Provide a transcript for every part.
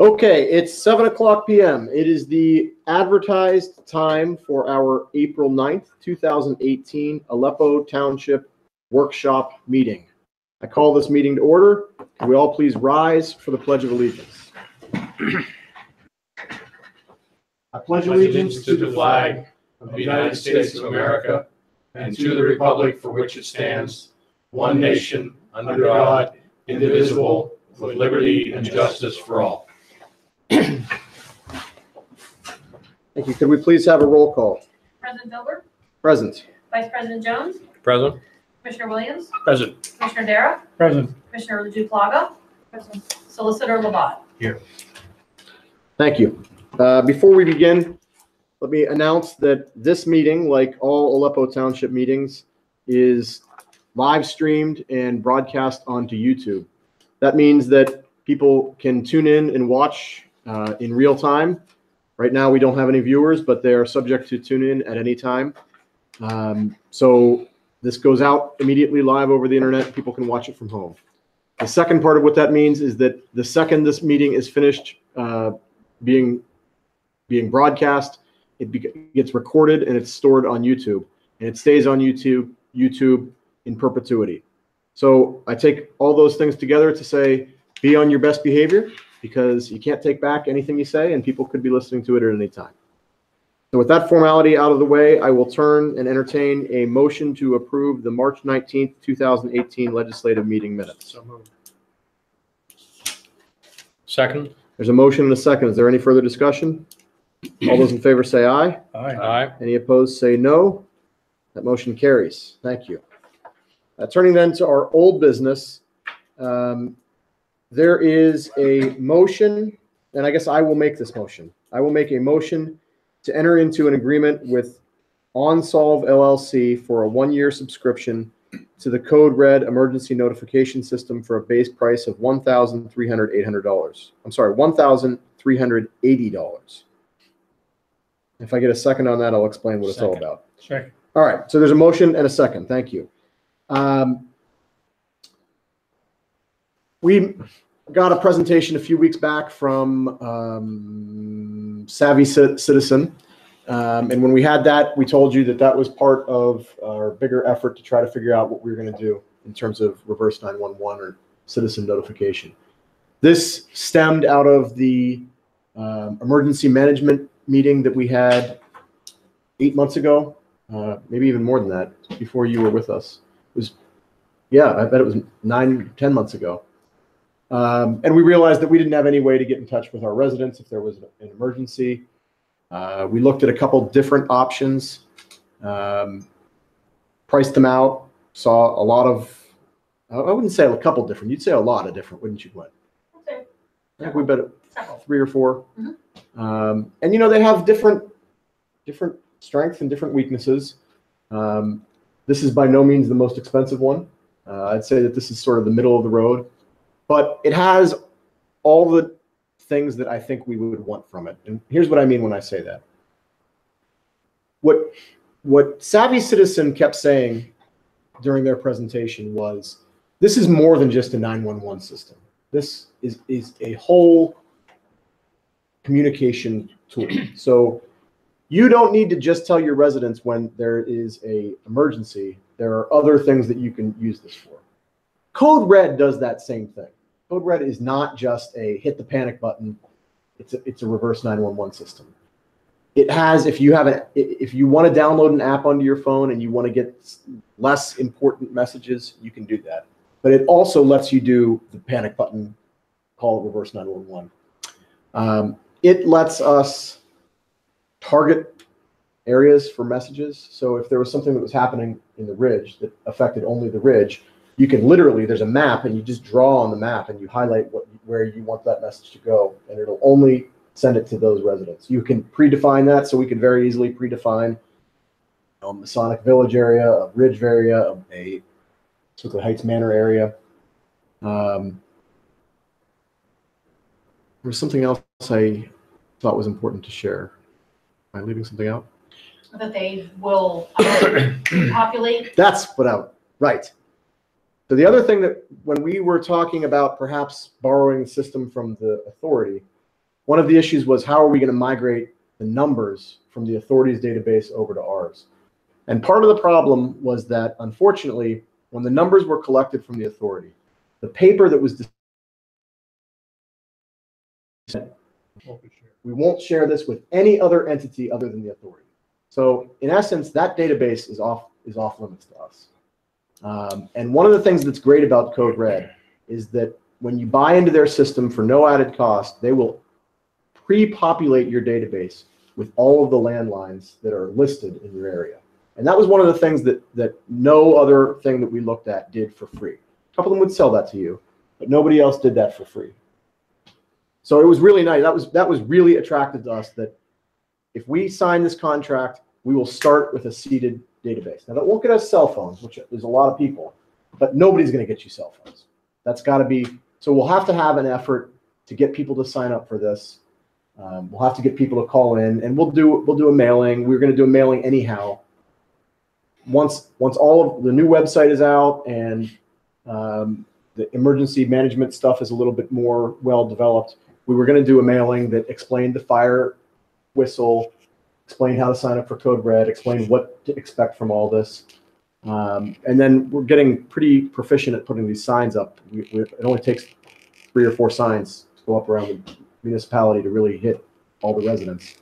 Okay, it's 7:00 p.m. It is the advertised time for our April 9th, 2018 Aleppo Township Workshop meeting. I call this meeting to order. Can we all please rise for the Pledge of Allegiance? I pledge allegiance to the flag of the United States of America and to the republic for which it stands, one nation, under God, indivisible, with liberty and justice for all. Thank you. Could we please have a roll call? President Dilbert? Present. Vice President Jones? Present. Commissioner Williams? Present. Commissioner Dara? Present. Commissioner Duplaga? Present. Solicitor Labat? Here. Thank you. Before we begin, let me announce that this meeting, like all Aleppo Township meetings, is live streamed and broadcast onto YouTube. That means that people can tune in and watch in real time. Right now, we don't have any viewers, but they are subject to tune in at any time. So this goes out immediately live over the internet. People can watch it from home. The second part of what that means is that the second this meeting is finished being broadcast, it gets recorded and it's stored on YouTube, and it stays on YouTube in perpetuity. So I take all those things together to say, be on your best behavior, because you can't take back anything you say, and people could be listening to it at any time. So with that formality out of the way, I will turn and entertain a motion to approve the March 19th, 2018 legislative meeting minutes. So moved. Second. There's a motion and a second. Is there any further discussion? All those in favor say aye. Aye. Aye. Any opposed say no. That motion carries. Thank you. Turning then to our old business, there is a motion, and I guess I will make this motion. I will make a motion to enter into an agreement with OnSolve LLC for a 1-year subscription to the Code Red emergency notification system for a base price of $1,380. I'm sorry, $1,380. If I get a second on that, I'll explain what it's all about. Second. All right, so there's a motion and a second. Thank you. We got a presentation a few weeks back from Savvy Citizen. And when we had that, we told you that that was part of our bigger effort to try to figure out what we were going to do in terms of reverse 911 or citizen notification. This stemmed out of the emergency management meeting that we had 8 months ago, maybe even more than that, before you were with us. It was, yeah, I bet it was 9-10 months ago. And we realized that we didn't have any way to get in touch with our residents if there was an emergency. We looked at a couple different options, priced them out, saw a lot of, I wouldn't say a couple different, you'd say a lot of different, wouldn't you, Gwen? Okay. I think we bet Several. 3 or 4. Mm-hmm. And you know, they have different strengths and different weaknesses. This is by no means the most expensive one. I'd say that this is sort of the middle of the road, but it has all the things that I think we would want from it. And here's what I mean when I say that. What Savvy Citizen kept saying during their presentation was, this is more than just a 911 system. This is a whole communication tool. So you don't need to just tell your residents when there is an emergency. There are other things that you can use this for. Code Red does that same thing. Code Red is not just a hit the panic button. It's a reverse 911 system. It has, if you want to download an app onto your phone and you want to get less important messages, you can do that. But it also lets you do the panic button, call it reverse 911. It lets us target areas for messages. So if there was something that was happening in the ridge that affected only the ridge, you can literally, there's a map and you just draw on the map and you highlight where you want that message to go, and it'll only send it to those residents. You can predefine that, so we can very easily predefine a Masonic Village area, a Ridge area, a Sewickley Heights Manor area. There was something else I thought was important to share. Am I leaving something out? That they will populate. That's right. So the other thing that when we were talking about perhaps borrowing the system from the authority, one of the issues was how are we going to migrate the numbers from the authority's database over to ours? And part of the problem was that, unfortunately, when the numbers were collected from the authority, the paper that was we won't share this with any other entity other than the authority. So in essence, that database is off limits to us. And one of the things that's great about Code Red is that when you buy into their system for no added cost, they will pre-populate your database with all of the landlines that are listed in your area. And that was one of the things that no other thing that we looked at did for free. A couple of them would sell that to you, but nobody else did that for free. So it was really nice. That was really attractive to us, that if we sign this contract, we will start with a seeded database. Now that won't get us cell phones, which is a lot of people, but nobody's going to get you cell phones. That's got to be, so we'll have to have an effort to get people to sign up for this. We'll have to get people to call in, and we'll do a mailing. We're going to do a mailing anyhow. Once all of the new website is out and the emergency management stuff is a little bit more well developed, we were going to do a mailing that explained the fire whistle, explained how to sign up for Code Red, explained what to expect from all this. And then we're getting pretty proficient at putting these signs up. It only takes 3 or 4 signs to go up around the municipality to really hit all the residents.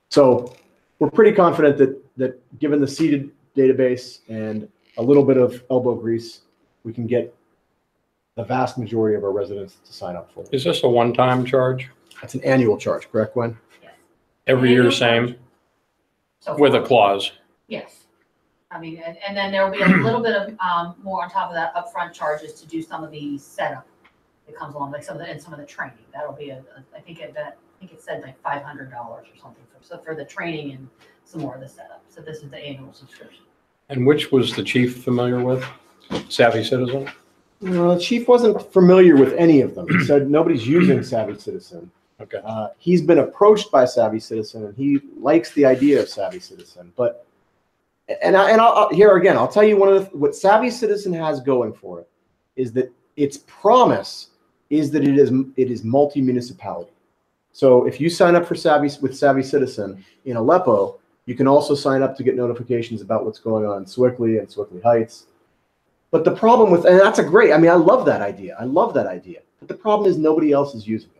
So we're pretty confident that given the seeded database and a little bit of elbow grease, we can get the vast majority of our residents to sign up for it. Is this a one-time charge? That's an annual charge, correct, Gwen? Yes. Every year, same, So with a far. clause? Yes. I mean, and then there'll be a little bit of more on top of that upfront charges to do some of the setup that comes along, like some of the training. That'll be I think it said like $500 or something for the training and some more of the setup. So this is the annual subscription. And which was the chief familiar with? Savvy Citizen? No, the chief wasn't familiar with any of them. He said nobody's using Savvy Citizen. Okay. He's been approached by Savvy Citizen, and he likes the idea of Savvy Citizen. But I'll tell you what Savvy Citizen has going for it is that its promise is that it is multi-municipality. So if you sign up for Savvy Citizen in Aleppo, you can also sign up to get notifications about what's going on in Sewickley and Sewickley Heights. But the problem with, and that's I love that idea. But the problem is nobody else is using it.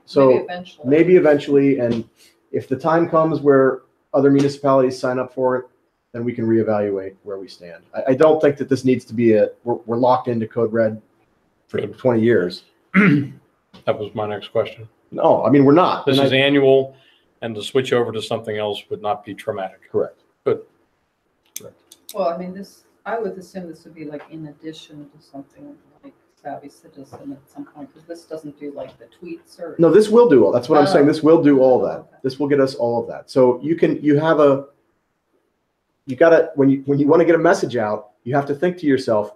So maybe eventually, and if the time comes where other municipalities sign up for it, then we can reevaluate where we stand. I don't think that this needs to be we're locked into Code Red for 20 years. That was my next question. No, I mean, we're not. This is annual, and to switch over to something else would not be traumatic. Correct. Good. Well, I mean, I would assume this would be like in addition to something like Savvy Citizen at some point, because this doesn't do like the tweets or. No, this will do all. That's what I'm saying. This will do all that. Okay. This will get us all of that. So you gotta, when you want to get a message out, you have to think to yourself,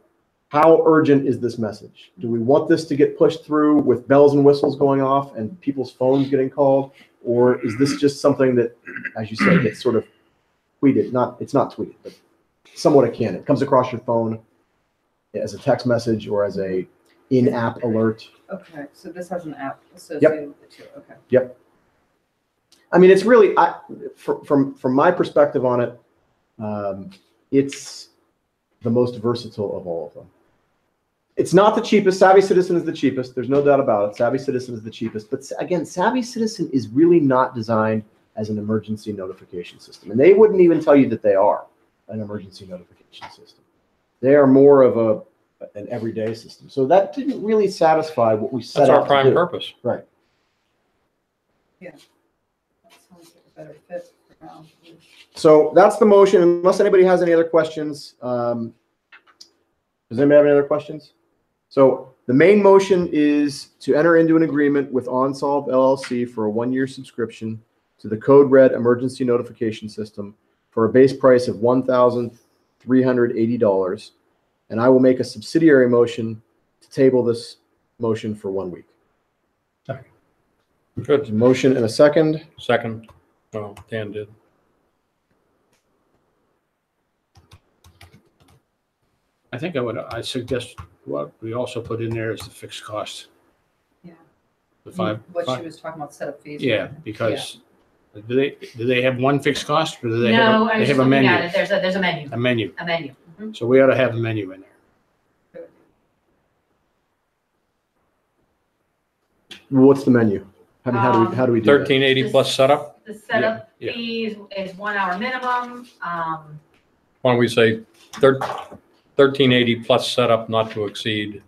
how urgent is this message? Do we want this to get pushed through with bells and whistles going off and people's phones getting called? Or is this just something that, as you said, gets sort of tweeted? It's not tweeted, but somewhat akin. It comes across your phone as a text message or as a in-app alert. Okay, so this has an app associated with it too. Okay. Yep. I mean, it's really, from my perspective on it, it's the most versatile of all of them. It's not the cheapest. Savvy Citizen is the cheapest. There's no doubt about it. Savvy Citizen is the cheapest. But again, Savvy Citizen is really not designed as an emergency notification system. And they wouldn't even tell you that they are an emergency notification system. They are more of an everyday system. So that didn't really satisfy what we set out to do. That's our prime purpose. Right. Yeah. That sounds like a better fit for now. So that's the motion. Unless anybody has any other questions. Does anybody have any other questions? So the main motion is to enter into an agreement with OnSolve LLC for a 1-year subscription to the Code Red emergency notification system for a base price of $1,380. And I will make a subsidiary motion to table this motion for 1 week. Good. Motion and a second. Second. Oh, Dan did. I think I suggest what we also put in there is the fixed cost. Yeah. The five. What five- she was talking about, setup fees. Yeah, because do they have one fixed cost or do they have No, I they was have just a looking menu? at it. There's a menu, A menu. a menu. So we ought to have a menu in there. What's the menu? How do we do that? 1380 plus setup? The setup Yeah. fees is 1 hour minimum. Why don't we say 1380 plus setup not to exceed?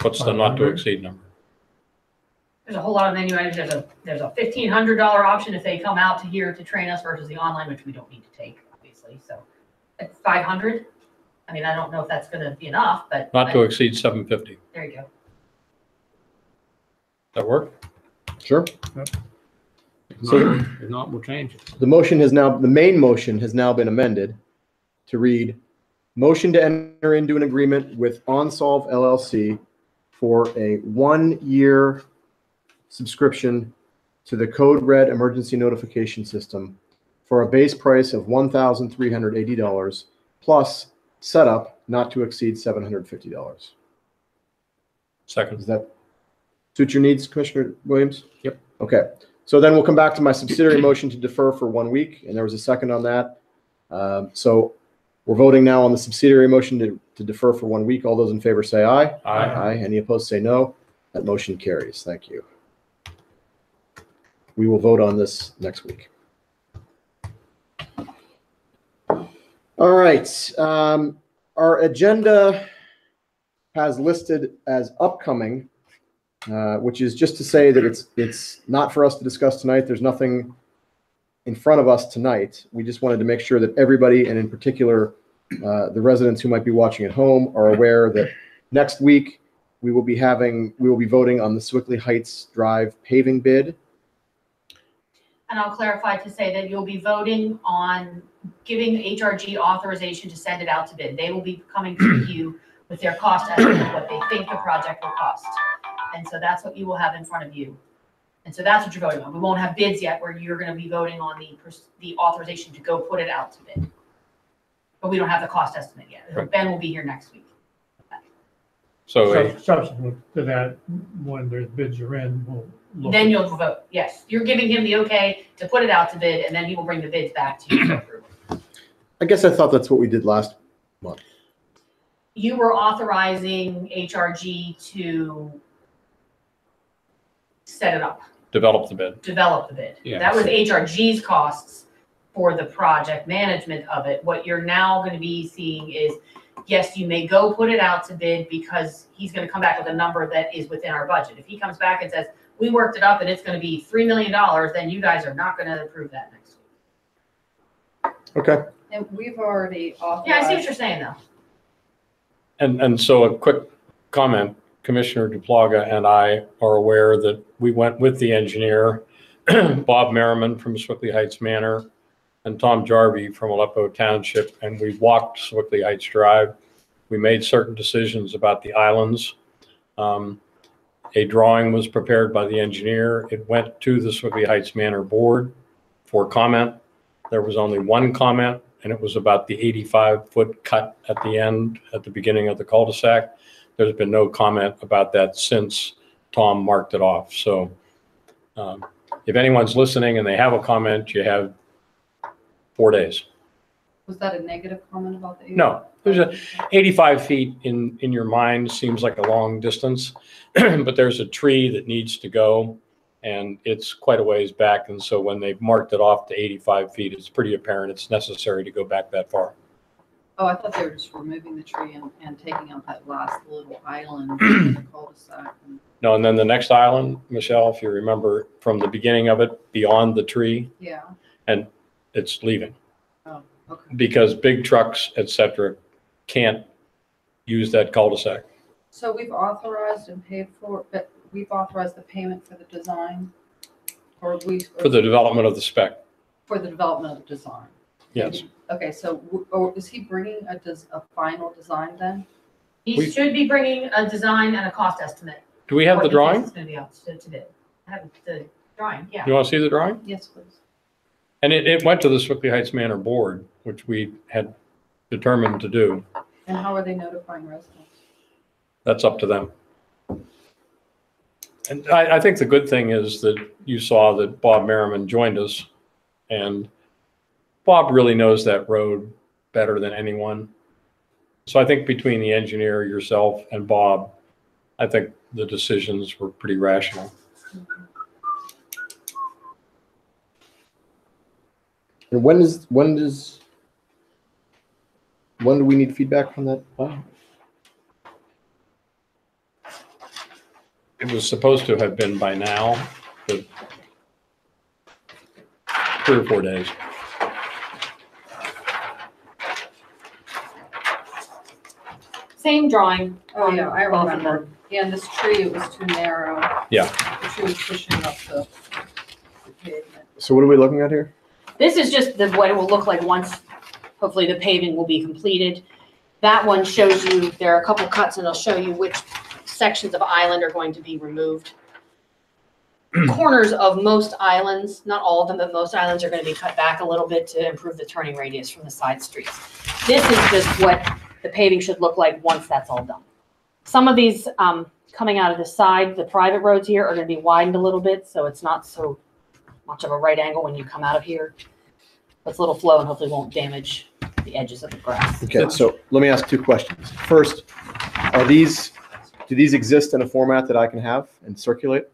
What's the not to 500? exceed number? There's a whole lot of menu items. There's a $1,500 option if they come out to here to train us versus the online, which we don't need to take, obviously. So it's 500. I mean, I don't know if that's going to be enough, but Not to exceed 750. there you go. That work? Sure. If not, we'll change it. The main motion has now been amended to read, motion to enter into an agreement with OnSolve LLC for a 1-year subscription to the Code Red emergency notification system for a base price of $1,380 plus setup not to exceed $750. Second. Does that suit your needs, Commissioner Williams? Yep. Okay. So then we'll come back to my subsidiary motion to defer for 1 week, and there was a second on that. So we're voting now on the subsidiary motion to defer for 1 week. All those in favor say aye. Aye. Any opposed say no. That motion carries. Thank you. We will vote on this next week. All right. Our agenda has listed as upcoming, which is just to say that it's not for us to discuss tonight. There's nothing in front of us tonight. We just wanted to make sure that everybody, and in particular, the residents who might be watching at home, are aware that next week we will be voting on the Swickley Heights Drive paving bid. And I'll clarify to say that you'll be voting on giving HRG authorization to send it out to bid. They will be coming to you with their cost estimate of what they think the project will cost. And so that's what you will have in front of you. And so that's what you're voting on. We won't have bids yet where you're going to be voting on the authorization to go put it out to bid. But we don't have the cost estimate yet. Right. Ben will be here next week. So Subsequent to that, when there's bids are in, we'll look. Then you'll vote. Yes, you're giving him the okay to put it out to bid, and then he will bring the bids back to you for approval. I guess I thought that's what we did last month. You were authorizing HRG to set it up, develop the bid. develop the bid. Yeah. That was HRG's costs for the project management of it. What you're now going to be seeing is, yes, you may go put it out to bid because he's going to come back with a number that is within our budget. If he comes back and says, we worked it up and it's going to be $3 million, then you guys are not going to approve that next week. Okay. And we've already authorized. Yeah, I see what you're saying though. And so a quick comment, Commissioner Duplaga and I are aware that we went with the engineer, Bob Merriman from Swickley Heights Manor, and Tom Jarvie from Aleppo Township, and we walked Swickley Heights Drive. We made certain decisions about the islands. A drawing was prepared by the engineer. It went to the Swickley Heights Manor Board for comment. There was only one comment, and it was about the 85-foot cut at the end, at the beginning of the cul-de-sac. There's been no comment about that since Tom marked it off. So if anyone's listening and they have a comment, you have 4 days. Was that a negative comment about the? No, there's 85 feet in your mind seems like a long distance, but there's a tree that needs to go and it's quite a ways back. And so when they've marked it off to 85 feet, it's pretty apparent it's necessary to go back that far. Oh, I thought they were just removing the tree and taking out that last little island in the cul-de-sac. No, and then the next island, Michelle, if you remember from the beginning of it, beyond the tree, Yeah, and it's leaving oh, okay. because big trucks, et cetera, can't use that cul-de-sac. So we've authorized and paid for, but we've authorized the payment for the design? Or we? For the development of the spec, For the development of the design? yes. Okay, so, or is he bringing a final design then? He should be bringing a design and a cost estimate. Do we have What the he thinks drawing? it's gonna be out to bid. I have the drawing, yeah. You want to see the drawing? Yes, please. And it went to the Swickley Heights Manor Board, which we had determined to do. And how are they notifying residents? that's up to them. And I think the good thing is that you saw that Bob Merriman joined us, and Bob really knows that road better than anyone. So I think between the engineer, yourself, and Bob, I think the decisions were pretty rational. And when do we need feedback from that? It was supposed to have been by now, but 3 or 4 days. Same drawing. Oh, yeah, I both of remember. them. Yeah, and this tree, it was too narrow. Yeah. The tree was pushing up the pavement. So what are we looking at here? This is just what it will look like once, hopefully the paving will be completed. That one shows you, there are a couple cuts and it'll show you which sections of island are going to be removed. Corners of most islands, not all of them, but most islands are going to be cut back a little bit to improve the turning radius from the side streets. This is just what the paving should look like once that's all done. Some of these coming out of the side, the private roads here are going to be widened a little bit, so it's not so much of a right angle when you come out of here. It's a little flow and hopefully won't damage the edges of the grass. Okay, so let me ask 2 questions. First, do these exist in a format that I can have and circulate?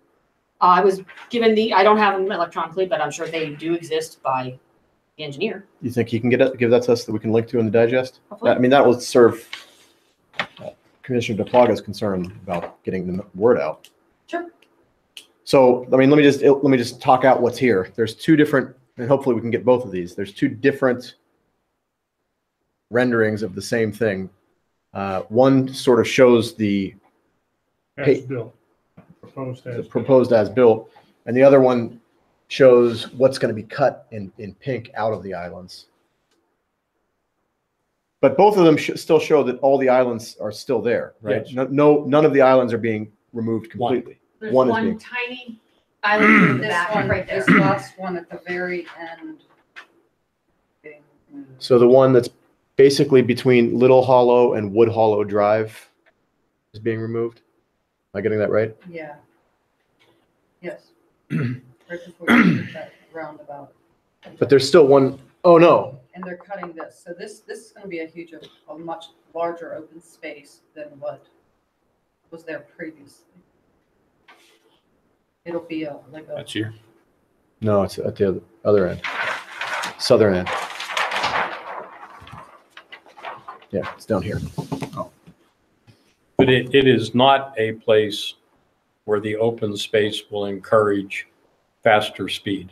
I was given I don't have them electronically, but I'm sure they do exist by the engineer. You think he can give that to us that we can link to in the digest? Hopefully. I mean, that will serve Commissioner DePlaga's concern about getting the word out. Sure. So, I mean, let me just talk out what's here. There's 2 different, and hopefully we can get both of these. There's 2 different renderings of the same thing. One sort of shows the As built, proposed as built, and the other one shows what's going to be cut in pink out of the islands. But both of them still show that all the islands are still there, right? Yes. None of the islands are being removed completely. There's One one, is being- tiny island in the This back one, right there. this last one at the very end. being moved. So the one that's basically between Little Hollow and Wood Hollow Drive is being removed. Am I getting that right? Yeah. Yes. Right before you hit that roundabout. But there's still one, oh no, And they're cutting this. So this is gonna be a much larger open space than what was there previously. It'll be like a, That's here. no, it's at the other end, southern end. Yeah, it's down here. But it is not a place where the open space will encourage faster speed.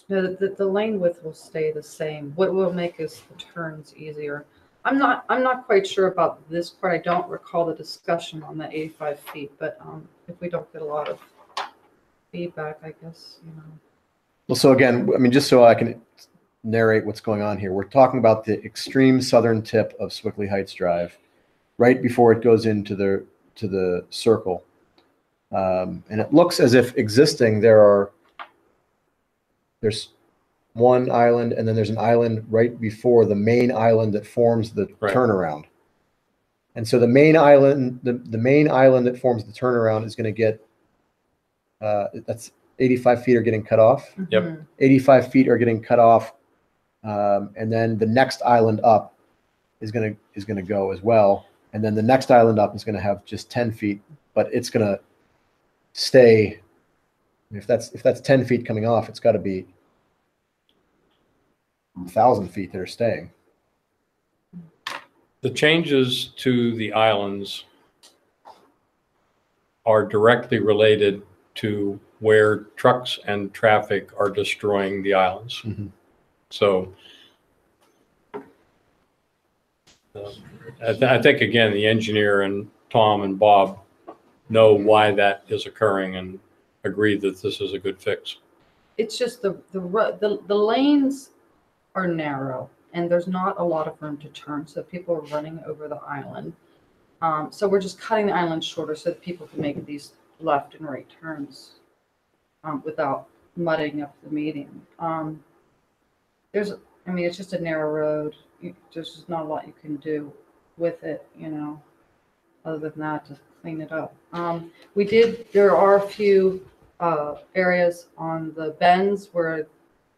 no, the lane width will stay the same. What will make is the turns easier. I'm not quite sure about this part. I don't recall the discussion on the 85 feet, but if we don't get a lot of feedback, I guess, Well, so again, I mean, just so I can narrate what's going on here, we're talking about the extreme southern tip of Swickley Heights Drive, right before it goes into the circle. And it looks as if existing there's one island, and then there's an island right before the main island that forms the Right. turnaround. And so the main island, the main island that forms the turnaround is going to get, that's 85 feet are getting cut off. Yep. 85 feet are getting cut off. And then the next island up is going to go as well. And then the next island up is going to have just 10 feet, but it's going to stay. If that's 10 feet coming off, it's got to be 1,000 feet that are staying. The changes to the islands are directly related to where trucks and traffic are destroying the islands. Mhm. So I think, again, the engineer and Tom and Bob know why that is occurring and agree that this is a good fix. it's just the lanes are narrow and there's not a lot of room to turn, so people are running over the island. So we're just cutting the island shorter so that people can make these left and right turns without mudding up the median. It's just a narrow road. There's just not a lot you can do with it, other than that, just clean it up. There are a few areas on the bends where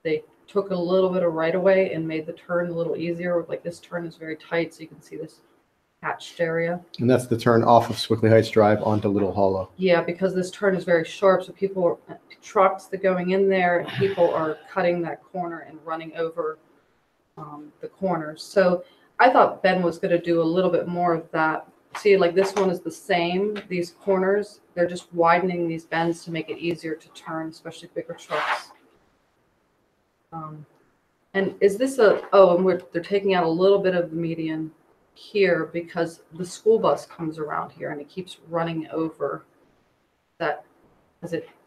they took a little bit of right of way and made the turn a little easier. Like this turn is very tight, so you can see this hatched area. And that's the turn off of Swickley Heights Drive onto Little Hollow. Yeah, because this turn is very sharp, so trucks that going in there, and people are cutting that corner and running over the corners. So I thought Ben was going to do a little bit more of that. See, like this one is the same. These corners, they're just widening these bends to make it easier to turn, especially bigger trucks. And is this and they're taking out a little bit of the median here because the school bus comes around here and it keeps running over that.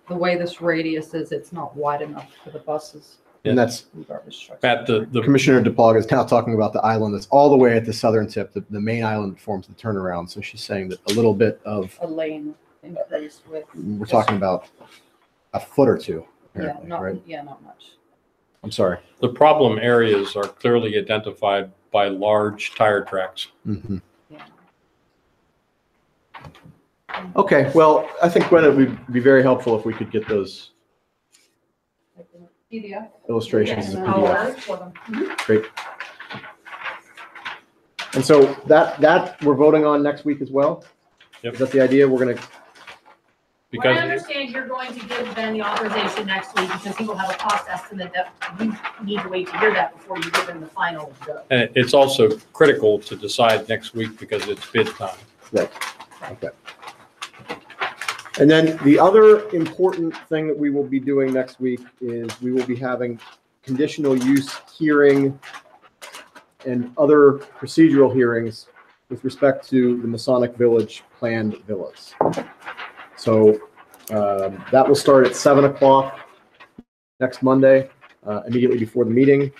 The way this radius is, it's not wide enough for the buses And that's, and garbage trucks. Pat, the Commissioner DePaul is now talking about the island that's all the way at the southern tip, the main island that forms the turnaround. So she's saying that a little bit of, A lane increase with. we're talking about a foot or two, Yeah, apparently, right? not much. I'm sorry. the problem areas are clearly identified by large tire tracks. Mhm. Yeah. Okay, well, I think, Gwen, it would be very helpful if we could get those PDF. illustrations as a Yes, PDF. I'll ask for them. Great. And so that we're voting on next week as well? Yep. Is that the idea? We're going to, What I Because understand, you're going to give Ben the authorization next week because he will have a cost estimate that you need to wait to hear that before you give him the final go. and it's also critical to decide next week because it's bid time. right, okay. And then the other important thing that we will be doing next week is we will be having conditional use hearing and other procedural hearings with respect to the Masonic Village planned villas. So that will start at 7 o'clock next Monday, immediately before the meeting.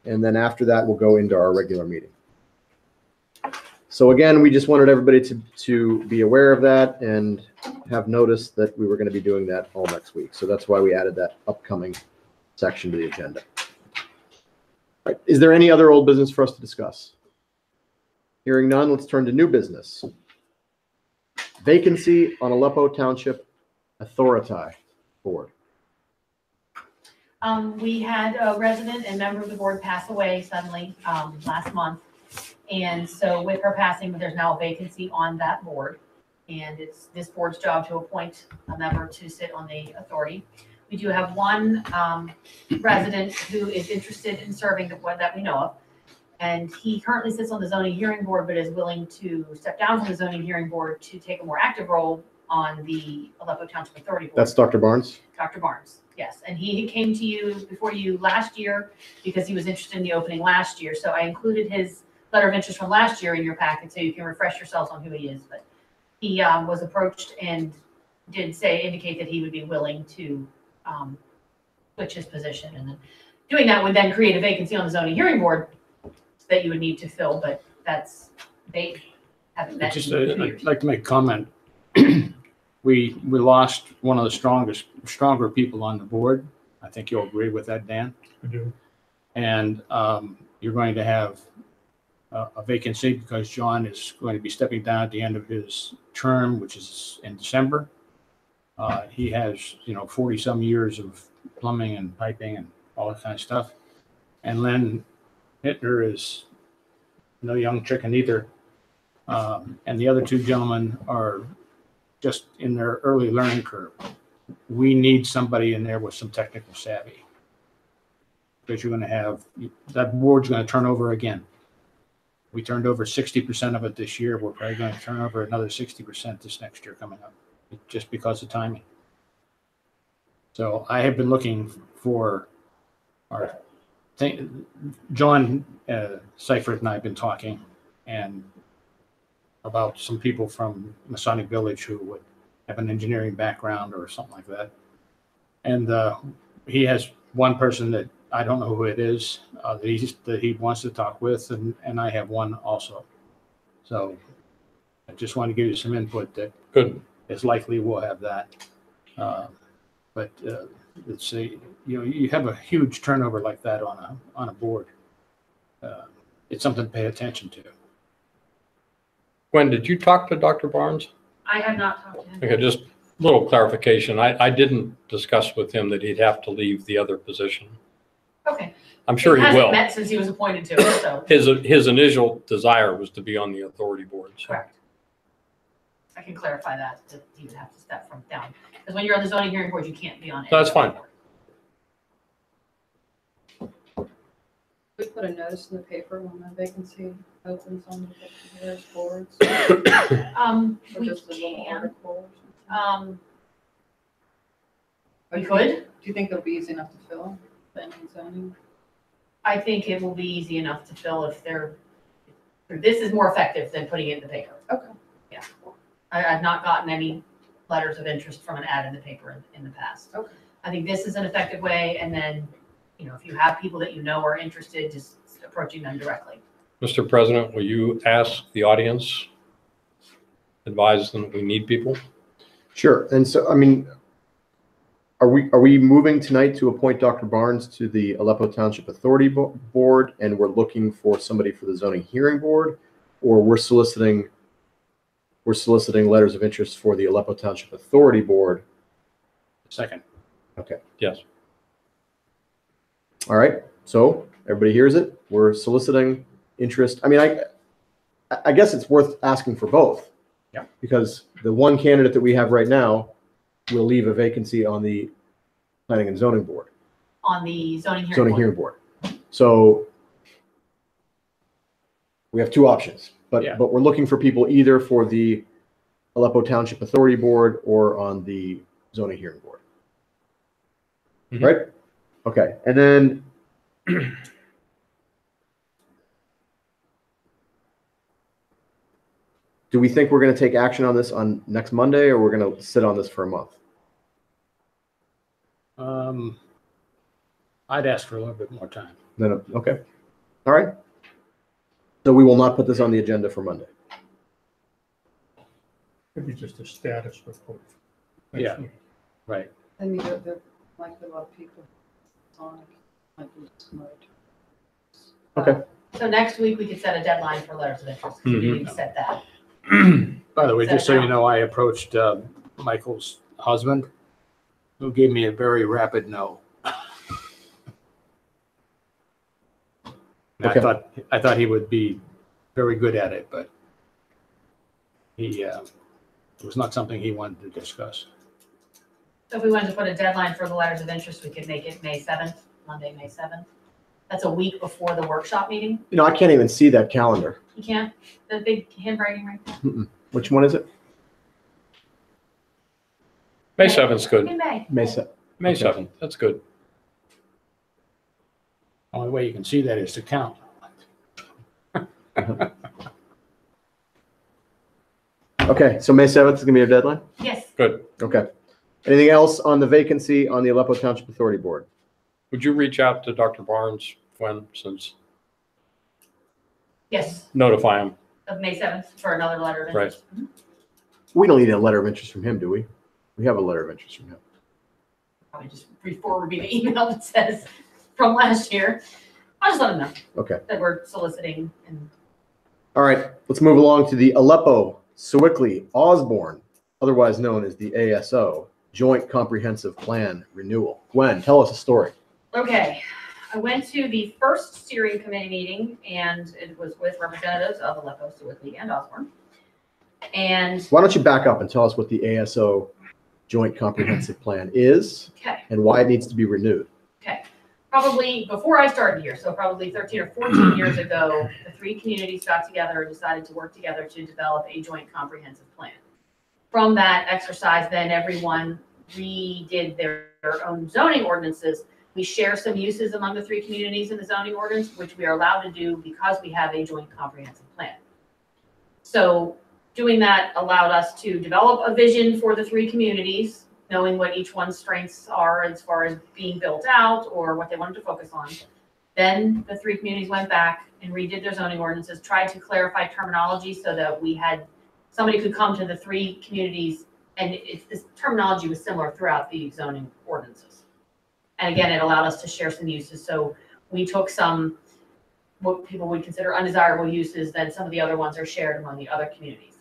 And then after that, we'll go into our regular meeting. So again, we just wanted everybody to be aware of that and have noticed that we were going to be doing that all next week. So that's why we added that upcoming section to the agenda. All right. Is there any other old business for us to discuss? Hearing none, let's turn to new business. Vacancy on Aleppo Township Authority Board. We had a resident and member of the board pass away suddenly last month. And so with her passing, there's now a vacancy on that board. And it's this board's job to appoint a member to sit on the authority. We do have one resident who is interested in serving that we know of. And he currently sits on the zoning hearing board, but is willing to step down from the zoning hearing board to take a more active role on the Aleppo Township Authority Board. That's Dr. Barnes? Dr. Barnes, yes. And he came to you, before you last year, because he was interested in the opening last year. So I included his letter of interest from last year in your packet so you can refresh yourselves on who he is. But he was approached and did indicate that he would be willing to switch his position. And then doing that would then create a vacancy on the zoning hearing board that you would need to fill, but they haven't met. I'd like to make a comment. We lost one of the stronger people on the board. I think you'll agree with that, Dan. I do. And you're going to have a vacancy because John is going to be stepping down at the end of his term, which is in December. He has, 40 some years of plumbing and piping and all that kind of stuff. And Len Hittner is no young chicken either. And the other two gentlemen are just in their early learning curve. We need somebody in there with some technical savvy. Because you're going to have, that board's going to turn over again. We turned over 60% of it this year. We're probably going to turn over another 60% this next year coming up, just because of timing. So I have been looking for our thing. John Seifert and I have been talking and about some people from Masonic Village who would have an engineering background or something like that. And he has one person that I don't know who it is that he wants to talk with, and I have one also. So I just want to give you some input that Good. it's likely we'll have that. But let's see, you have a huge turnover like that on a board. It's something to pay attention to. Gwen, did you talk to Dr. Barnes? I have not talked to him. Okay, just a little clarification. I didn't discuss with him that he'd have to leave the other position. Okay. I'm sure he hasn't will. met since he was appointed to it, so. His initial desire was to be on the authority board. So. Correct. I can clarify that he would have to step from down. Because when you're on the zoning hearing board, you can't be on it. That's fine. We put a notice in the paper when a vacancy opens on the various boards. Or We just a little can, article or something. we could. Do you think it'll be easy enough to fill, planning and zoning? I think it will be easy enough to fill if this is more effective than putting it in the paper. Okay. Yeah. I've not gotten any letters of interest from an ad in the paper in the past. Okay. I think this is an effective way, and then, if you have people that you know are interested, just approaching them directly. Mr. President, will you ask the audience, advise them that we need people? Sure. And so, I mean, are we moving tonight to appoint Dr. Barnes to the Aleppo Township Authority Board, and we're looking for somebody for the zoning hearing board, or we're soliciting letters of interest for the Aleppo Township Authority Board? Second. Okay. Yes. All right. So everybody hears it. We're soliciting interest. I mean, I guess it's worth asking for both. Yeah. Because the one candidate that we have right now will leave a vacancy on the Planning and Zoning Board. On the zoning hearing board. So we have two options, but Yeah. we're looking for people either for the Aleppo Township Authority Board or on the zoning hearing board. Mhm. Right? Okay. And then do we think we're going to take action on this on next Monday, or we're going to sit on this for a month? I'd ask for a little bit more time. No. Okay. All right. So we will not put this on the agenda for Monday. Could be just a status report. Yeah. Right. I mean, there might be a lot of people on it, might be smart. Okay. So next week, we could set a deadline for letters of interest. We didn't even set that. By the way, Set just so it you know, I approached Michael's husband, who gave me a very rapid no. And Okay. I thought he would be very good at it, but it was not something he wanted to discuss. So if we wanted to put a deadline for the letters of interest, we could make it May 7th, Monday, May 7th. That's a week before the workshop meeting. I can't even see that calendar. You can't, the big handwriting right there. Which one is it? May 7th's good. In May. May 7th. May Okay. 7th. That's good. Only way you can see that is to count. Okay, so May 7th is going to be our deadline? Yes. Good. Okay. Anything else on the vacancy on the Aleppo Township Authority Board? Would you reach out to Dr. Barnes, Gwen, since Yes, notify him? of May 7th for another letter of interest. Mhm. We don't need a letter of interest from him, do we? We have a letter of interest from him. Probably just forward me the email that says from last year. I'll just let them know Okay. that we're soliciting and All right, let's move along to the Aleppo, Sewickley, Osborne, otherwise known as the ASO, Joint Comprehensive Plan Renewal. Gwen, tell us a story. okay. I went to the first steering committee meeting and it was with representatives of Aleppo, Sewickley, and Osborne. And, Why don't you back up and tell us what the ASO Joint Comprehensive Plan is okay, and why it needs to be renewed? probably before I started here, so probably 13 or 14 years ago, the three communities got together and decided to work together to develop a joint comprehensive plan. From that exercise, then everyone redid their own zoning ordinances. We share some uses among the three communities in the zoning ordinance, which we are allowed to do because we have a joint comprehensive plan. So doing that allowed us to develop a vision for the three communities, knowing what each one's strengths are as far as being built out or what they wanted to focus on. Then the three communities went back and redid their zoning ordinances, tried to clarify terminology so that somebody could come to the three communities and this terminology was similar throughout the zoning ordinances. And again, it allowed us to share some uses. So we took some what people would consider undesirable uses, then some of the other ones are shared among the other communities.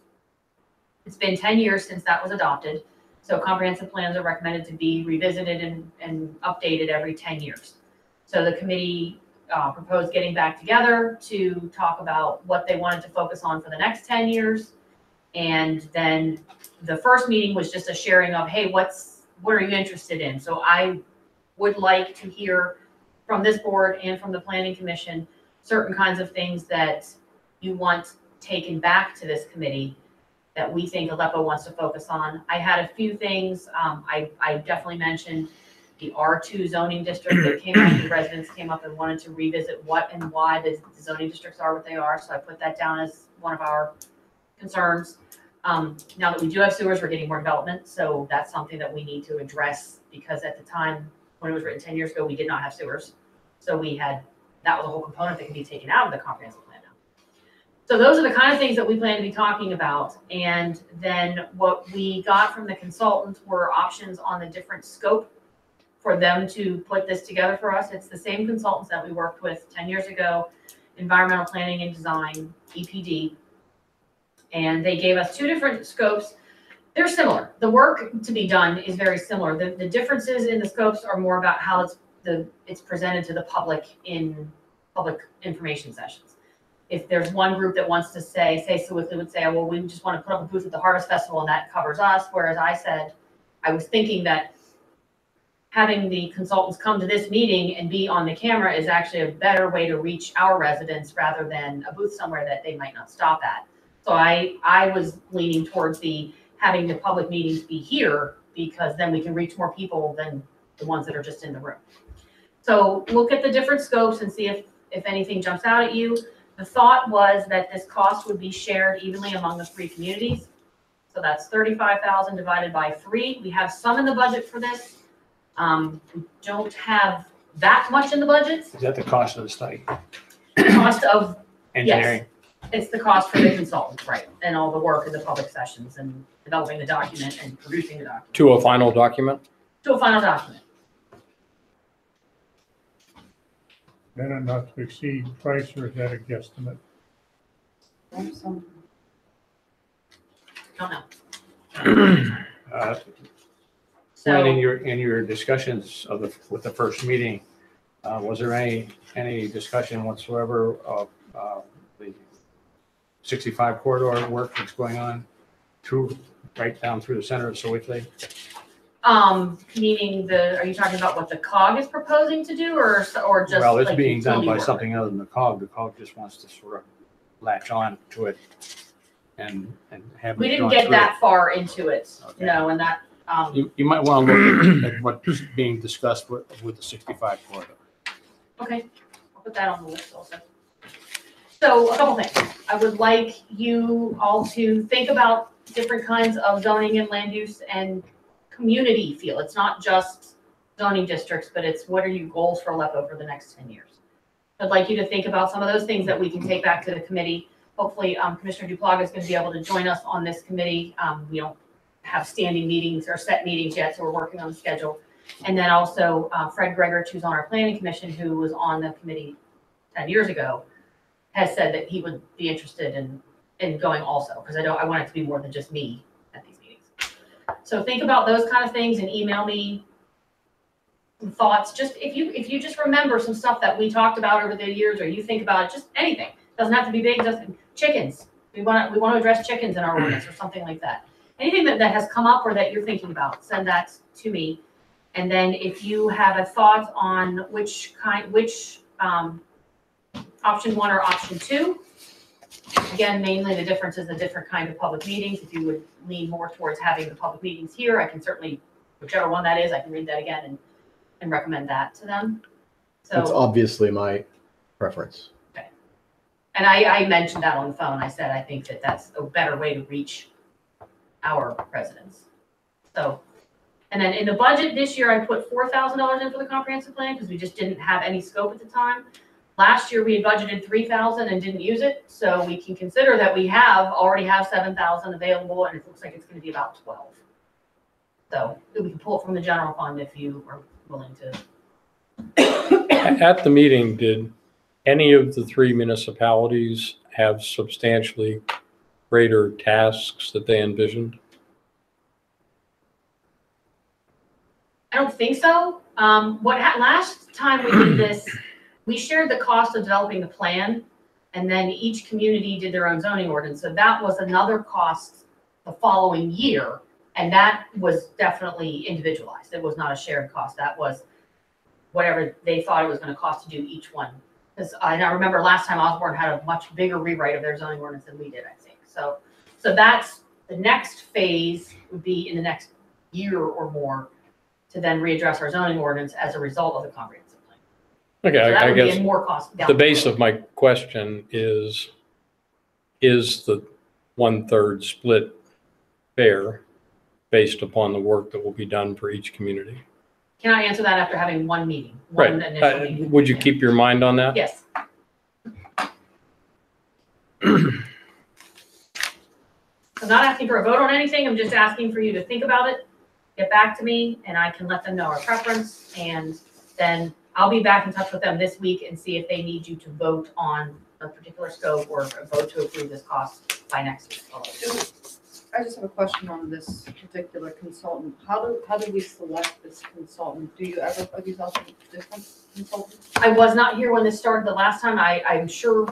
It's been 10 years since that was adopted, so comprehensive plans are recommended to be revisited and updated every 10 years. So the committee proposed getting back together to talk about what they wanted to focus on for the next 10 years. And then the first meeting was just a sharing of, hey, what are you interested in? So I would like to hear from this board and from the planning commission certain kinds of things that you want taken back to this committee that we think Aleppo wants to focus on. I had a few things. I definitely mentioned the R2 zoning district that came up. The residents came up and wanted to revisit what and why the zoning districts are what they are. So I put that down as one of our concerns. Now that we do have sewers, we're getting more development. So that's something that we need to address, because at the time when it was written 10 years ago, we did not have sewers. So that was a whole component that can be taken out of the comprehensive plan now. So those are the kind of things that we plan to be talking about. And then what we got from the consultants were options on the different scope for them to put this together for us. It's the same consultants that we worked with 10 years ago, Environmental Planning and Design, EPD. And they gave us 2 different scopes. They're similar. The work to be done is very similar. The differences in the scopes are more about how it's presented to the public in public information sessions. If there's one group that wants to say Sewickley would say, well, we just want to put up a booth at the Harvest Festival and that covers us. Whereas I said, I was thinking that having the consultants come to this meeting and be on the camera is actually a better way to reach our residents rather than a booth somewhere that they might not stop at. So I was leaning towards having the public meetings be here, because then we can reach more people than the ones that are just in the room. So look at the different scopes and see if anything jumps out at you. The thought was that this cost would be shared evenly among the 3 communities. So that's $35,000 divided by 3. We have some in the budget for this. We don't have that much in the budget. Is that the cost of the study? Cost of Engineering? Yes, it's the cost for the consultants, right? And all the work in the public sessions and developing the document and producing the document. To a final document? To a final document. Then a not to exceed price, or is that a guesstimate? Don't know. When in So, your discussions with the first meeting, was there any discussion whatsoever of the 65 corridor work that's going on right down through the center of Sewickley? meaning are you talking about what the COG is proposing to do, or just Well, it's like being done utility by work? something other than the COG. The COG just wants to sort of latch on to it and have. We it didn't gone get through. that far into it, Okay. no, and that, You might want to look at what's being discussed with the 65 corridor. okay, I'll put that on the list also. So a couple things. I would like you all to think about different kinds of zoning and land use and community feel. It's not just zoning districts, but it's what are your goals for Aleppo for the next 10 years? I'd like you to think about some of those things that we can take back to the committee. Hopefully, Commissioner Duplaga is going to be able to join us on this committee. We don't have standing meetings or set meetings yet, so we're working on the schedule. And then also Fred Gregor, who's on our planning commission, who was on the committee 10 years ago, has said that he would be interested in going also, because I want it to be more than just me at these meetings. So think about those kind of things and email me some thoughts. Just if you just remember some stuff that we talked about over the years, or you think about it, just anything. Doesn't have to be big. Just chickens. We want to address chickens in our ordinance or something like that. Anything that has come up or that you're thinking about, send that to me. And then if you have a thought on which option 1 or option 2, again, mainly the difference is the different kind of public meetings. If you would lean more towards having the public meetings here, I can certainly, whichever one that is, I can read that again and recommend that to them. That's So, obviously my preference. and I mentioned that on the phone. I said, I think that that's a better way to reach our residents. So, and then in the budget this year, I put $4,000 in for the comprehensive plan because we just didn't have any scope at the time. Last year, we had budgeted $3,000 and didn't use it. So we can consider that we already have $7,000 available, and it looks like it's going to be about 12. So we can pull it from the general fund if you are willing to. At the meeting, did any of the three municipalities have substantially greater tasks that they envisioned? I don't think so. Last time we did this, we shared the cost of developing the plan, and then each community did their own zoning ordinance. So that was another cost the following year, and that was definitely individualized. It was not a shared cost. That was whatever they thought it was going to cost to do each one. Because I remember last time Osborne had a much bigger rewrite of their zoning ordinance than we did, I think. So that's the next phase would be in the next year or more to then readdress our zoning ordinance as a result of the comprehensive plan. Okay, So that I would be guess a more cost. the base of my question is the 1/3 split fair based upon the work that will be done for each community? Can I answer that after having one meeting? Right. One initial meeting? Would you keep your mind on that? Yes. I'm not asking for a vote on anything. I'm just asking for you to think about it, get back to me, and I can let them know our preference. And then I'll be back in touch with them this week and see if they need you to vote on a particular scope or vote to approve this cost by next week. I just have a question on this particular consultant. How do we select this consultant? Do you ever put these out to different consultants? I was not here when this started the last time. I'm sure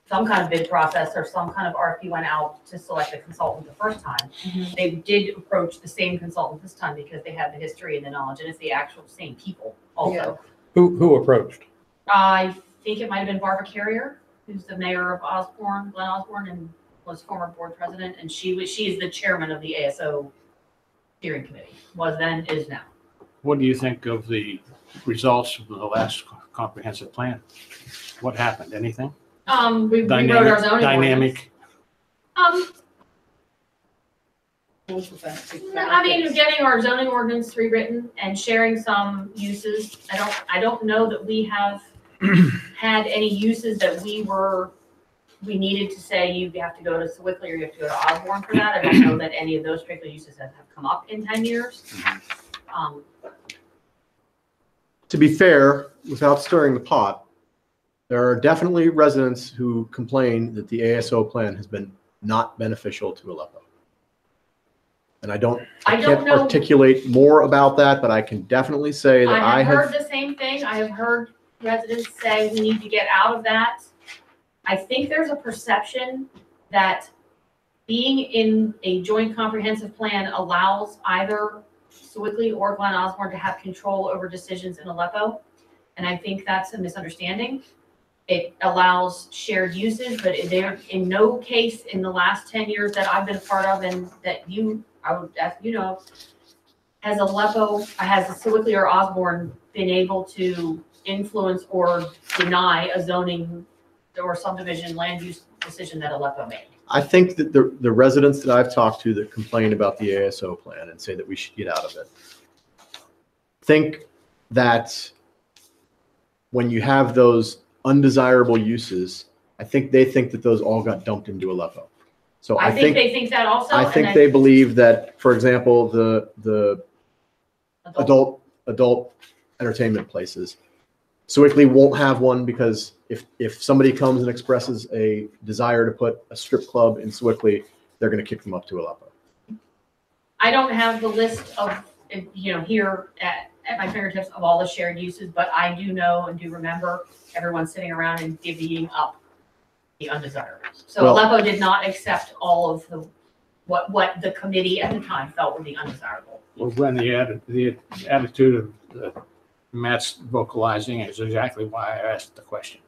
some kind of bid process or some kind of RFP went out to select a consultant the first time. Mhm. They did approach the same consultant this time because they have the history and the knowledge, and it's the actual same people also. Who approached? I think it might have been Barbara Carrier, who's the mayor of Osborne, Glen Osborne, and was former board president, and she is the chairman of the ASO steering committee, was then, is now. What do you think of the results of the last comprehensive plan? What happened? Anything? We rewrote our zoning ordinance. Dynamic. What was the benefit? I mean, getting our zoning ordinance rewritten and sharing some uses. I don't know that we have had any uses that we needed to say you have to go to Sewickley or you have to go to Osborne for that. I don't know that any of those particular uses have come up in 10 years. To be fair, without stirring the pot, there are definitely residents who complain that the ASO plan has been not beneficial to Aleppo. And I can't know. articulate more about that, but I can definitely say that I have heard the same thing. I have heard residents say we need to get out of that. I think there's a perception that being in a joint comprehensive plan allows either Sewickley or Glen Osborne to have control over decisions in Aleppo. And I think that's a misunderstanding. It allows shared uses, but there in no case in the last 10 years that I've been a part of and that I would ask, has Sewickley or Osborne been able to influence or deny a zoning or subdivision land use decision that Aleppo made? I think that the residents that I've talked to that complain about the ASO plan and say that we should get out of it, think that when you have those undesirable uses, I think they think that those all got dumped into Aleppo. So I think they think that also. I think they believe that, for example, the adult entertainment places, Sewickley won't have one because if somebody comes and expresses a desire to put a strip club in Sewickley, they're going to kick them up to Aleppo. I don't have the list of, here at my fingertips of all the shared uses, but I do know and do remember everyone sitting around and divvying up the undesirables. So Aleppo did not accept all of what the committee at the time felt were the undesirable. Well, when the attitude of Matt's vocalizing is exactly why I asked the question.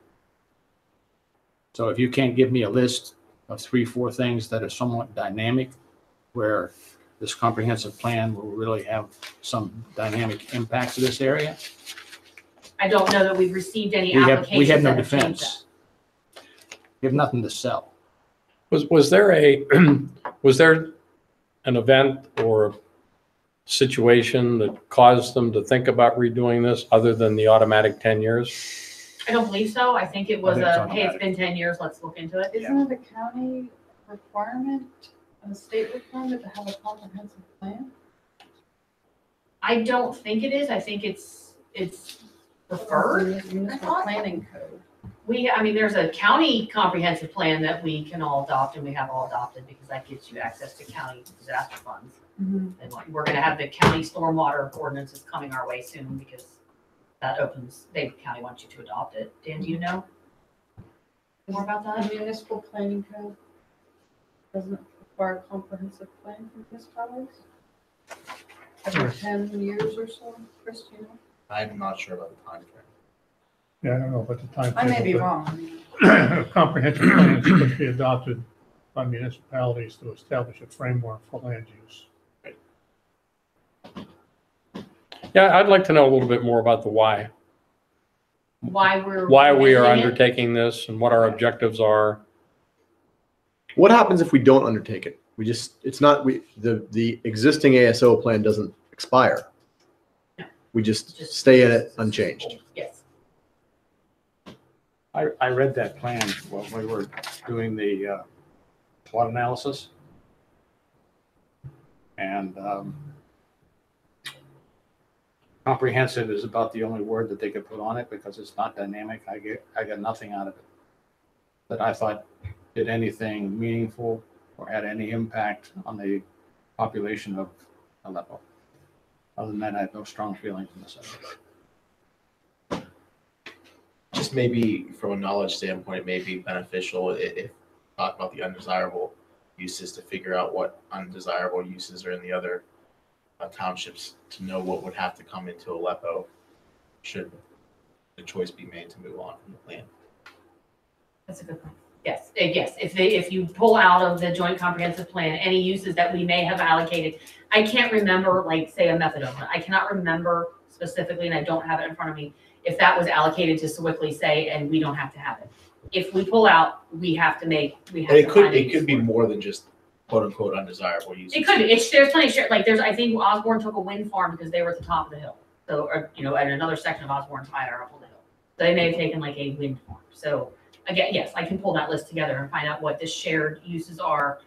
So if you can't give me a list of 3-4 things that are somewhat dynamic, where this comprehensive plan will really have some dynamic impact to this area. I don't know that we've received any applications. We have no that changed defense. We have nothing to sell. Was there an event or a situation that caused them to think about redoing this other than the automatic 10 years? I don't believe so. I think it was I think it's hey, it's automatic. been 10 years, let's look into it. Isn't it a county requirement, a state requirement to have a comprehensive plan? I don't think it is. I think it's preferred. Municipal planning code. I mean, there's a county comprehensive plan that we can all adopt and we have all adopted because that gives you access to county disaster funds. Mhm. And we're gonna have the county stormwater ordinances coming our way soon because that opens, the county wants you to adopt it. Dan, do you know more about The that? municipal planning code doesn't require a comprehensive plan for municipalities? Every Yes. 10 years or so, Chris, do you know? I'm not sure about the time frame. Yeah, I don't know about the time. I may be wrong. A comprehensive plan is supposed to be adopted by municipalities to establish a framework for land use. Yeah, I'd like to know a little bit more about the why. Why we are Why we are revisiting it? undertaking this and what our objectives are. What happens if we don't undertake it? The existing ASO plan doesn't expire. No. We just stay in it unchanged. Yes. I read that plan when we were doing the SWOT analysis. And comprehensive is about the only word that they could put on it because it's not dynamic. I got nothing out of it that I thought did anything meaningful or had any impact on the population of Aleppo. Other than that, I have no strong feelings on the subject. Just maybe from a knowledge standpoint, it may be beneficial if talk about the undesirable uses to figure out what undesirable uses are in the other townships to know what would have to come into Aleppo should the choice be made to move on from the plan. That's a good point. Yes, yes. If you pull out of the joint comprehensive plan, any uses that we may have allocated, I can't remember, like, say, a methadone. I cannot remember specifically, and I don't have it in front of me, if that was allocated to Sewickley, say, and we don't have to have it. If we pull out, we have to And find a it use could be for it. more than just quote unquote undesirable uses. It could be. There's plenty of share. Like I think Osborne took a wind farm because they were at the top of the hill. So, or, and another section of Osborne's higher up on the hill. So they may have taken like a wind farm. So again, yes, I can pull that list together and find out what the shared uses are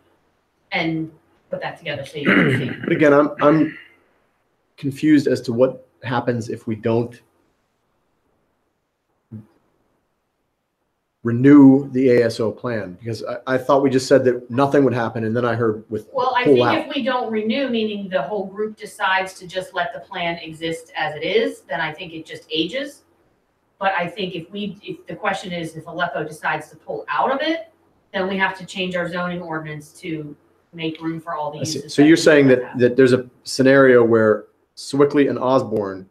and put that together so you can see. But again, I'm confused as to what happens if we don't renew the ASO plan, because I thought we just said that nothing would happen, and then I heard with Well, I pull think out. if we don't renew, meaning the whole group decides to just let the plan exist as it is, then I think it just ages. But I think if the question is if Aleppo decides to pull out of it, then we have to change our zoning ordinance to make room for all the I see. uses. So you're we saying have. that there's a scenario where Sewickley and Osborne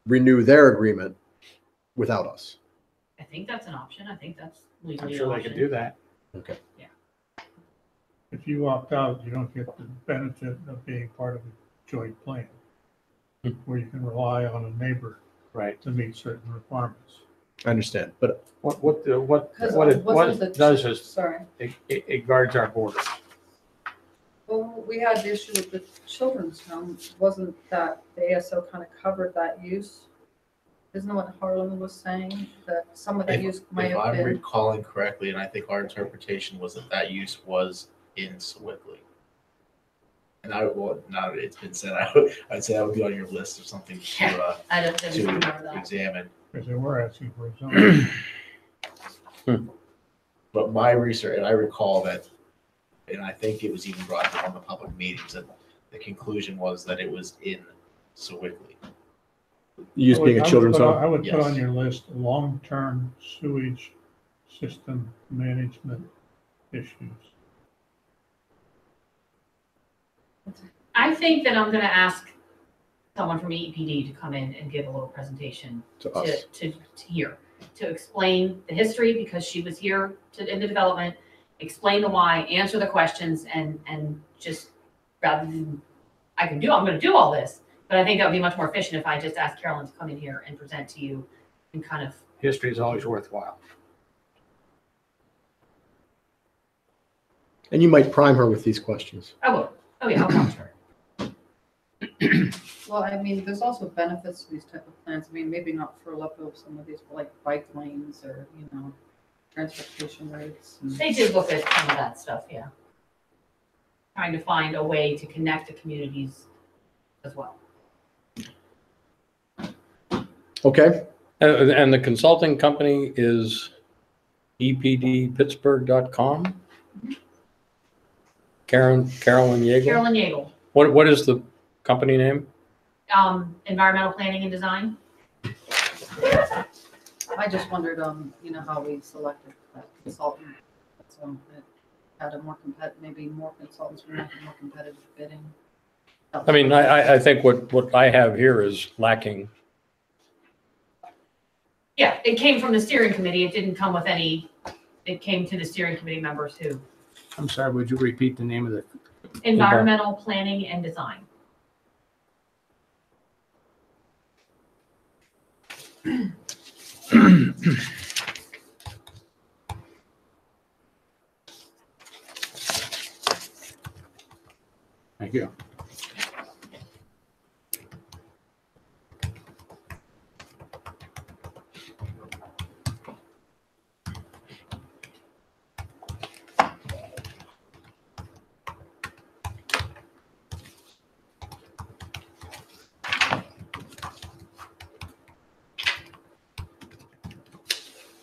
renew their agreement without us. I think that's an option. I think that's I'm legally an sure they option. could do that. Okay. If you opt out, you don't get the benefit of being part of a joint plan, where you can rely on a neighbor Right. to meet certain requirements. I understand, but What Because it does is Sorry. it guards our border. Well, we had the issue with the children's home. Wasn't that the ASO kind of covered that use? Isn't that what Harlan was saying? That some of the use might If have I'm been. recalling correctly, and I think our interpretation was that use was in Sewickley. And now that it's been said, I'd say that would be on your list of something I don't remember to that. examine. Because they were asking for a zone. But my research, and I recall that, and I think it was even brought up on the public meetings, that the conclusion was that it was in Sewickley. use being a children's home. I would put Yes. on your list long-term sewage system management issues. I think that I'm going to ask someone from EPD to come in and give a little presentation To us. to here, to explain the history because she was here in the development, explain the why, answer the questions, and just rather than I'm going to do all this, but I think that would be much more efficient if I just asked Carolyn to come in here and present to you and kind of. History is always worthwhile. And you might prime her with these questions. I will. Oh yeah, I'll watch her. Well, I mean, there's also benefits to these type of plans. I mean, maybe not for Aleppo, some of these, but like bike lanes or, transportation rates. and- They did look at some of that stuff, yeah. Trying to find a way to connect the communities as well. Okay, And the consulting company is epdpittsburgh.com? Carolyn Yeagle? Carolyn Yeagle, What is the company name? environmental planning and design. I just wondered, how we selected that consultant. So it had a more maybe more consultants, we might have more competitive bidding. I mean, I think what I have here is lacking. Yeah, it came from the steering committee. It didn't come with any, it came to the steering committee members who, I'm sorry, would you repeat the name of the? environmental planning and design. Thank you.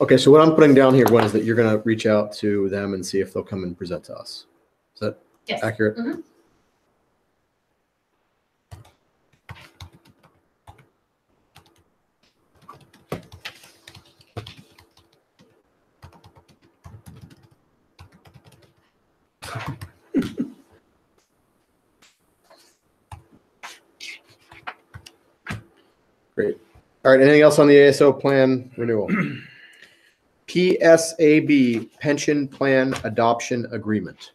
Okay, so what I'm putting down here, Gwen, is that you're going to reach out to them and see if they'll come and present to us. Is that Yes. accurate? Mhm. Great. All right, anything else on the ASO plan renewal? PSAB, Pension Plan Adoption Agreement.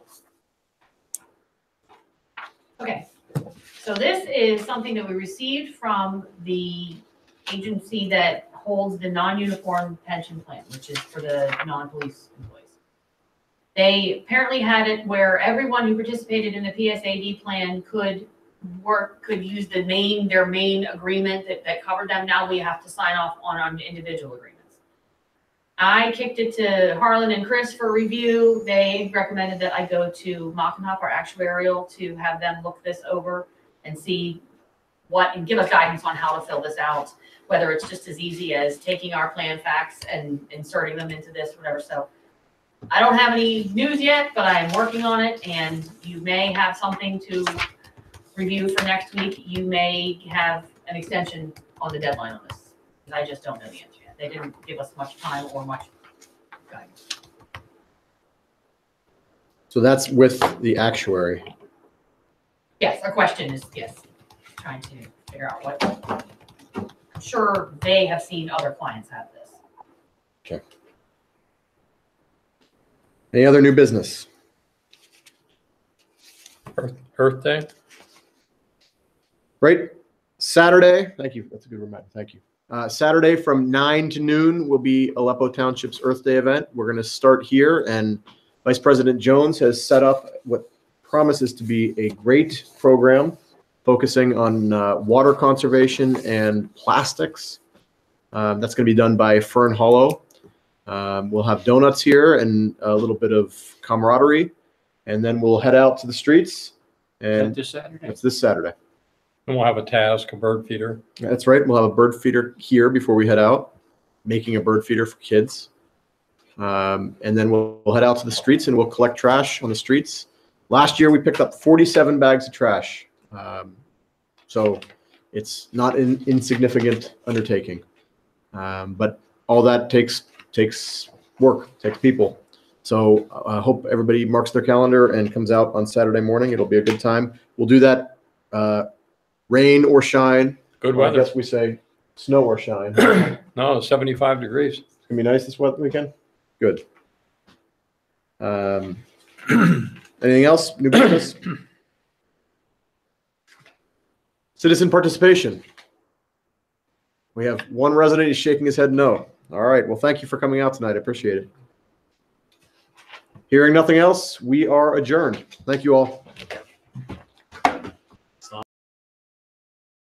Okay, so this is something that we received from the agency that holds the non-uniform pension plan, which is for the non-police employees. They apparently had it where everyone who participated in the PSAB plan could use their main agreement that covered them. Now we have to sign off on individual agreements. I kicked it to Harlan and Chris for review. They recommended that I go to Mockenhoff, our actuarial, to have them look this over and see and give us guidance on how to fill this out, whether it's just as easy as taking our plan facts and inserting them into this, whatever. So I don't have any news yet, but I'm working on it, and you may have something to review for next week. You may have an extension on the deadline on this. I just don't know the answer yet. They didn't give us much time or much guidance. So that's with the actuary. Yes, our question is, yes, trying to figure out what, I'm sure they have seen other clients have this. Okay. Any other new business? Earth Day? Right. Saturday. Thank you. That's a good reminder. Thank you. Saturday from 9 to noon will be Aleppo Township's Earth Day event. We're going to start here, and Vice President Jones has set up what promises to be a great program focusing on water conservation and plastics. That's going to be done by Fern Hollow. We'll have donuts here and a little bit of camaraderie, and then we'll head out to the streets. And This Saturday? it's this Saturday. And we'll have a task, a bird feeder. That's right. We'll have a bird feeder here before we head out, making a bird feeder for kids. And then we'll head out to the streets and we'll collect trash on the streets. Last year, we picked up 47 bags of trash. So it's not an insignificant undertaking. But all that takes work, takes people. So I hope everybody marks their calendar and comes out on Saturday morning. It'll be a good time. We'll do that rain or shine. Good Well, I weather. guess we say snow or shine. No, 75 degrees. It's gonna be nice this weekend. Good. Anything else? New business? Citizen participation. We have one resident. He's shaking his head no. All right. Well, thank you for coming out tonight. I appreciate it. Hearing nothing else, we are adjourned. Thank you all.